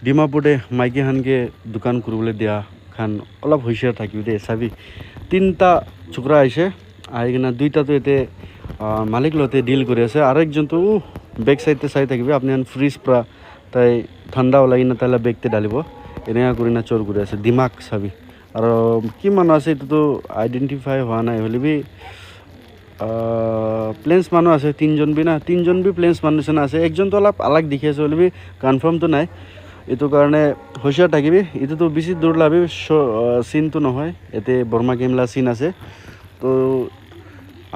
ডিমাপুৰে মাইকী খানকে দোকান কৰিবলৈ দিয়া খান অলপ হুঁচিয়াৰ থাকিবি দেই চাবি তিনিটা চোকৰা আহিছে আহি কিনে দুইটাতো এতে মালিক লতে ডিল কৰি আছে আৰু একজনটো বেক চাইডতে চাই থাকিবি আপুনি ফ্ৰিজ পৰা তাই ঠাণ্ডা ওলাই কিনে তাইলে বেগতে ঢালিব এনেকুৱা কৰি না চোৰ কৰি আছে দিমাগ চাবি আৰু কি মানুহ আছে এইটোতো আইডেণ্টিফাই হোৱা নাই হ'লে বি প্লেন্স মানুহ আছে তিনিজন বি প্লেন্স মানুহ নিচিনা আছে একজনটো অলপ আলাগ দেখি আছে হ'লে বি কনফাৰ্মটো নাই এইটো কাৰণে হুঁচিয়াৰ থাকিবি এইটোতো বেছি দূৰ লাবি চিনটো নহয় এতে বৰ্মা কেমলা চিন আছে তো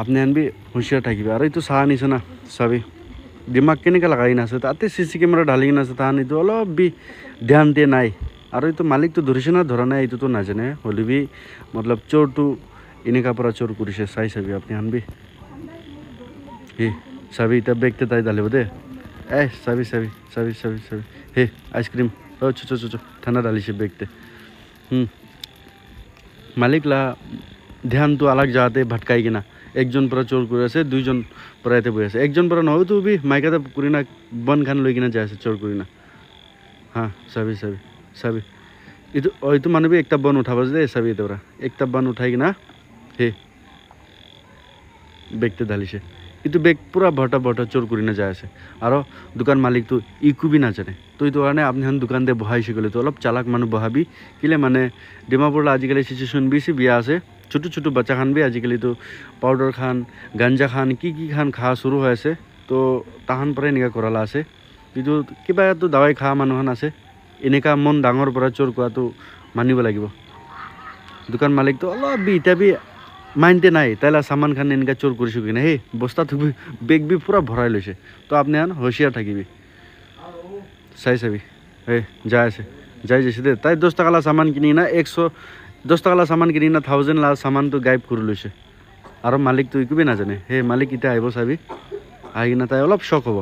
আপনি আনবি হুঁচিয়াৰ থাকিবি আৰু এইটো চাহ নিচিনা চাবি দিমাগ কেনেকৈ লগাই কিনে আছে তাতে CC কেমেৰা ঢালি কিনে আছে তাহান এইটো অলপ বি ধ্যান দিয়ে নাই আৰু এইটো মালিকটো ধৰিছে না ধৰা নাই এইটোতো নাজানে হ'লে বি মতলব চোৰটো এনেকা পৰা চোৰ কৰিছে চাই চাবি আপনি আনবি চাবি এতিয়া বেগতে তাই ঢালিব দে চাবি হে আইসক্রিম চো ঠান্ডা ঢালিছে বেগতে মালিকলা ধ্যানটো আলাগ যাতে ভটকাই কিনা একজন পৰা চোৰ কৰি আছে দুইজন পৰা এতে বহি আছে একজন পৰা নহয় তো বি মাইকাতে কৰি না বন খান লৈ কিনা যাই আছে চোৰ কৰি না চাবি এইটো মানুহ বি একটা বন উঠাব দে চাবি এতে পৰা একটা বন উঠাই কিনা হে বেগতে ঢালিছে এইটো বেগ পুৰা ভৰ্তা চোৰ কৰি না যাই আছে আৰু দোকান মালিকটো ইকো বি নাজানে তো এইটো কাৰণে আপুনি দোকান দে বহাইছে গ'লে তো অলপ চালাক মানুহ বহাবি কিলে মানে ডিমাপুৰলৈ আজিকালি চিচুৱেশ্যন বেছি বিয়া আছে ছোটো বাচ্চা খান বি আজিকালিতো পাউডাৰ খান গাঞ্জা খান কি খান খা শুৰু হৈ আছে তো তাহান পৰাই এনেকুৱা কৰালা আছে কিন্তু কিবা তো দাৱাই খা মানুহখন আছে এনেকুৱা মন ডাঙৰ পৰা চোৰ কৰাটো মানিব লাগিব দোকান মালিকটো অলপ বি এতিয়া বি মাইণ্ডে নাই তাইলা সামান খান এনেকুৱা চোৰ কৰিছোঁ কিনে সেই বস্তাটো বেগ বি পুৰা ভৰাই লৈছে তো আপুনি হুঁচিয়াৰ থাকিবি চাবি যাই যাইছে দে তাই 10 টাকালা সামান কিনি না 110 টাকালা সামান কিনি না 1000 লা সামানটো গাইব কৰি লৈছে আৰু মালিকটো একোৱে নাজানে মালিক এতিয়া আহিব চাবি আহি কিনে তাই অলপ শক হ'ব